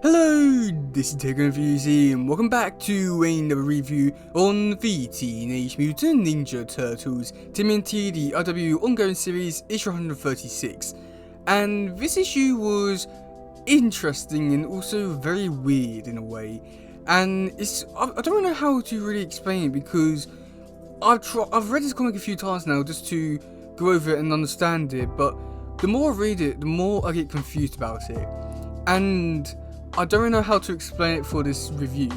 Hello, this is teddygaming and welcome back to another review on the Teenage Mutant Ninja Turtles tmnt, the RW ongoing series, issue 136. And this issue was interesting and also very weird in a way. And I don't know how to really explain it because I've read this comic a few times now just to go over it and understand it, but the more I read it, the more I get confused about it. And I don't really know how to explain it for this review,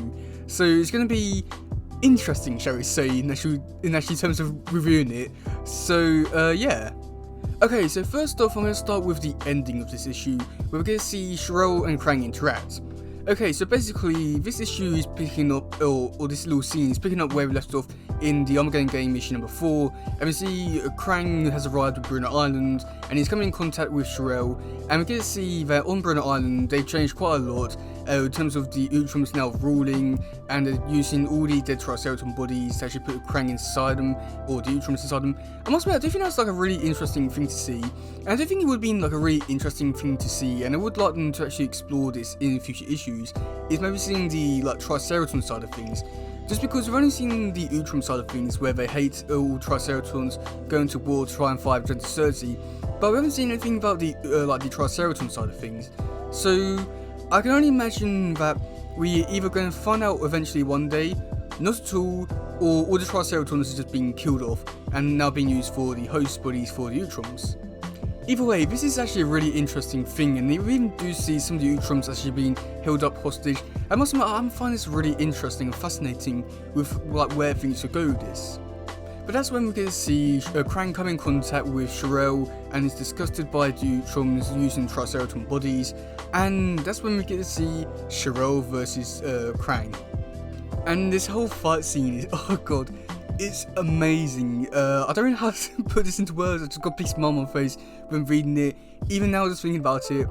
so it's going to be interesting, shall we say, in actually terms of reviewing it. So yeah. Okay, so first off, I'm going to start with the ending of this issue, where we're going to see Sherelle and Krang interact. Okay, so basically, this issue is picking up, or this little scene is picking up where we left off in the Armageddon game issue number 4, and we see Krang has arrived with Bruno Island, and he's coming in contact with Sherelle, and we get to see that on Bruno Island, they've changed quite a lot, in terms of the Ultrams now ruling, and they're using all the dead Triceratops bodies to actually put Krang inside them, or the Ultrams inside them. I must admit, I do think that's like a really interesting thing to see, and I do think it would be like a really interesting thing to see, and I would like them to actually explore this in future issues, is maybe seeing the like Triceratops side of things. Just because we've only seen the Ultram side of things, where they hate all Triceratons going to war to try and fight Agenda 30, but we haven't seen anything about the like the Triceratops side of things. So I can only imagine that we're either going to find out eventually one day, not at all the Triceratops are just being killed off and now being used for the host bodies for the Ultrams. Either way, this is actually a really interesting thing, and we even do see some of the Ultrams actually being held up hostage. I must admit, I find this really interesting and fascinating with like where things could go with this. But that's when we get to see Krang come in contact with Sherelle, and is disgusted by the Ultrams using Triceratops bodies, and that's when we get to see Sherelle versus Krang. And this whole fight scene is, oh god, it's amazing. I don't know how to put this into words. I just got a big smile on my face when reading it. Even now, just thinking about it,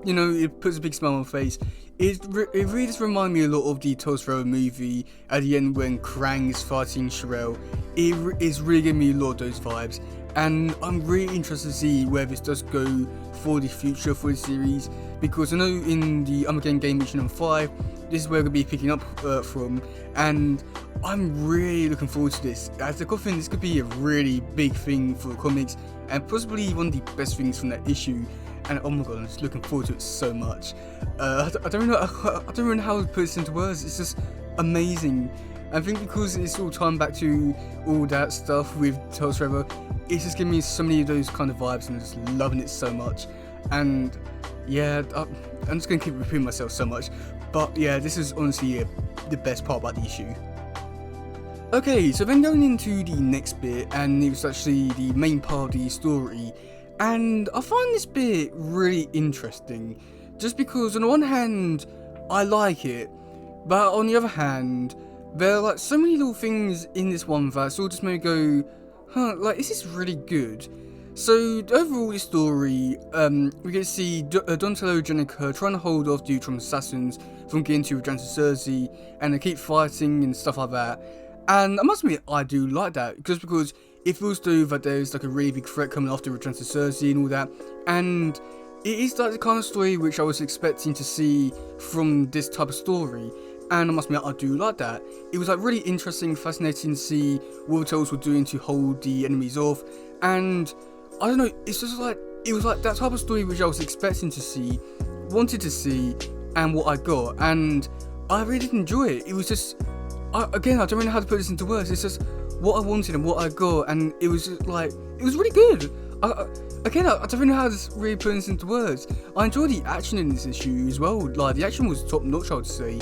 you know, it puts a big smile on my face. It really just reminds me a lot of the Toast Road movie at the end when Krang is fighting Sherelle. It is really giving me a lot of those vibes, and I'm really interested to see where this does go for the future for the series, because I know in the Armageddon game issue number 5, this is where we're going to be picking up from, and I'm really looking forward to this. As I think this could be a really big thing for the comics, and possibly one of the best things from that issue. And oh my god, I'm just looking forward to it so much. I don't know how to put this into words. It's just amazing. I think because it's all timed back to all that stuff with Tales Forever, it's just giving me so many of those kind of vibes, and I'm just loving it so much. And yeah, I'm just gonna keep repeating myself so much. But yeah, this is honestly the best part about the issue. Okay, so then going into the next bit, and it was actually the main part of the story. And I find this bit really interesting, just because on the one hand, I like it, but on the other hand, there are like so many little things in this one that sort of just made me go, huh, like this is really good. So overall this story, we get to see Donatello and Jenica trying to hold off the Ultram assassins from getting to Agenda 30, and they keep fighting and stuff like that. And I must admit, I do like that, just because it feels though that there's like a really big threat coming after Agenda 30 and all that, and it is like the kind of story which I was expecting to see from this type of story, and I must admit, I do like that. It was like really interesting, fascinating to see what the Turtles were doing to hold the enemies off, and I don't know, it's just like, it was like that type of story which I was expecting to see, wanted to see, and what I got, and I really did enjoy it. It was just, again, I don't really know how to put this into words. It's just what I wanted and what I got, and it was just like, it was really good. I don't really know how to really put this into words. I enjoyed the action in this issue as well. Like, the action was top notch, I would say.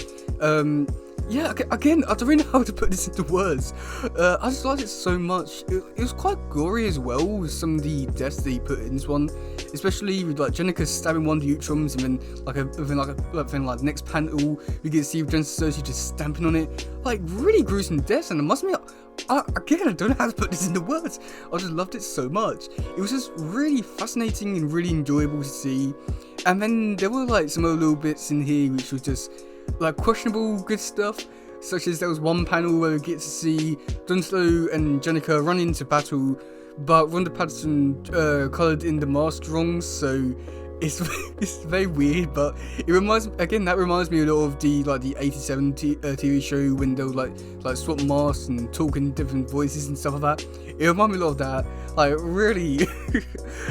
Yeah, again, I don't really know how to put this into words. I just liked it so much. It was quite gory as well, with some of the deaths that he put in this one, especially with like Jenica stabbing one of the Ultrams, and then like the next panel we get to see Agenda 30 just stamping on it, like really gruesome deaths. And I must admit, again, I don't know how to put this into words. I just loved it so much. It was just really fascinating and really enjoyable to see. And then there were like some other little bits in here which was just like questionable good stuff, such as there was one panel where we get to see Donatello and Jenica run into battle, but Rhonda Patterson coloured in the mask wrong, so it's it's very weird, but it reminds that reminds me a lot of the 87 TV show when they would like swap masks and talk in different voices and stuff like that. It reminds me a lot of that. Like really,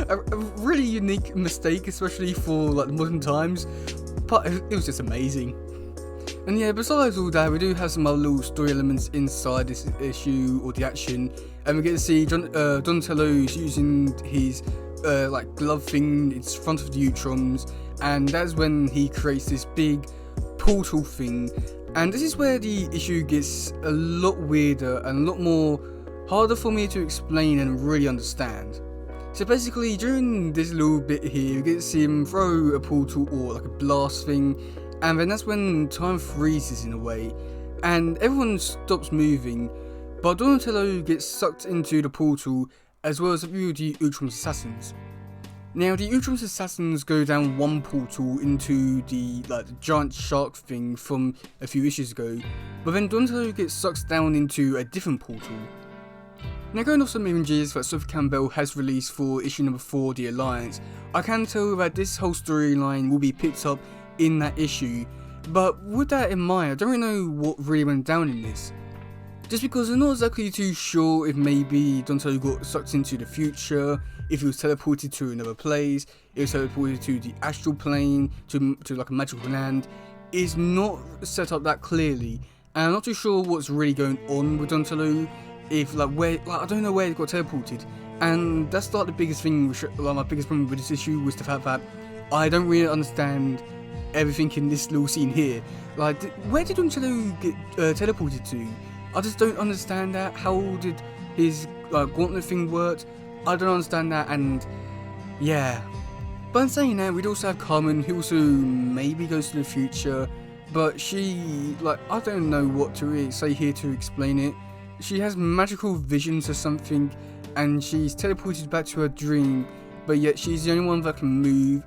a really unique mistake, especially for like modern times. But it was just amazing. And yeah, besides all that, we do have some other little story elements inside this issue or the action, and we get to see Donatello's using his like glove thing in front of the Utroms, and that's when he creates this big portal thing. And this is where the issue gets a lot weirder and a lot more harder for me to explain and really understand. So basically, during this little bit here, we get to see him throw a portal or like a blast thing, and then that's when time freezes in a way, and everyone stops moving, but Donatello gets sucked into the portal, as well as a few of the Utrom's assassins. Now, the Utrom's assassins go down one portal into the giant shark thing from a few issues ago, but then Donatello gets sucked down into a different portal. Now, going off some images that Sophie Campbell has released for issue number 4, The Alliance, I can tell that this whole storyline will be picked up in that issue, but with that in mind, I don't really know what really went down in this. Just because I'm not exactly too sure if maybe Donatello got sucked into the future, if he was teleported to another place, if he was teleported to the astral plane, to like a magical land. It's not set up that clearly, and I'm not too sure what's really going on with Donatello. If I don't know where he got teleported, and that's like the biggest thing, my biggest problem with this issue was the fact that I don't really understand everything in this little scene here. Like, where did Donatello get teleported to? I just don't understand that. How did his gauntlet thing work? I don't understand that, and yeah. But in saying that, we'd also have Carmen, who also maybe goes to the future, but she, I don't know what to really say here to explain it. She has magical visions or something, and she's teleported back to her dream, but yet she's the only one that can move,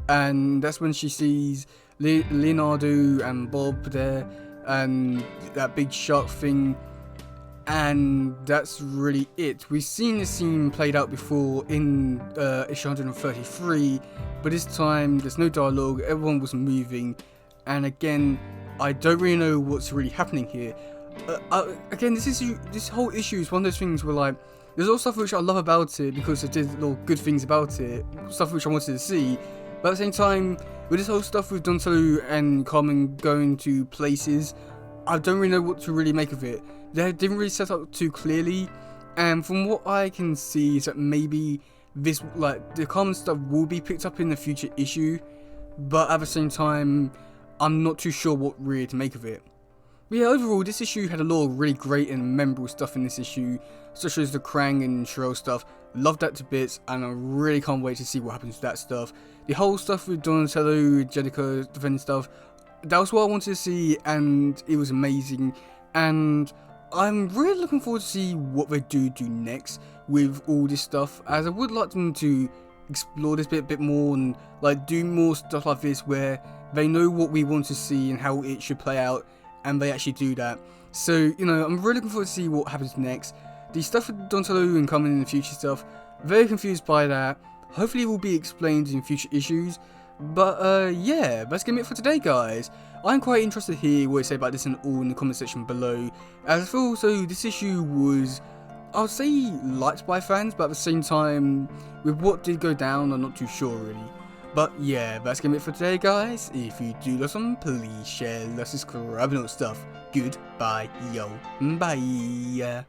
and that's when she sees Leonardo and Bob there, and that big shark thing, and that's really it. We've seen this scene played out before in issue 133, but this time there's no dialogue, everyone was moving, and again, I don't really know what's really happening here. Again, this whole issue is one of those things where there's all stuff which I love about it because it did little good things about it, stuff which I wanted to see, but at the same time, with this whole stuff with Donatello and Carmen going to places, I don't really know what to really make of it. They didn't really set up too clearly, and from what I can see is that maybe this, the Carmen stuff will be picked up in the future issue, but at the same time, I'm not too sure what really to make of it. But yeah, overall, this issue had a lot of really great and memorable stuff in this issue, such as the Krang and Cheryl stuff. Loved that to bits, and I really can't wait to see what happens with that stuff. The whole stuff with Donatello, Angelica defending stuff, that was what I wanted to see, and it was amazing. And I'm really looking forward to see what they do next with all this stuff, as I would like them to explore this bit more and do more stuff like this where they know what we want to see and how it should play out, and they actually do that. So, I'm really looking forward to see what happens next. The stuff with Donatello and Carmen in the future stuff, very confused by that. Hopefully it will be explained in future issues. But yeah, that's gonna be it for today, guys. I'm quite interested to hear what you say about this and all in the comment section below, as I feel also this issue was, I would say, liked by fans, but at the same time, with what did go down, I'm not too sure really. But yeah, that's gonna be it for today, guys. If you do love some, please share, like, subscribe, and all that stuff. Goodbye, yo, bye.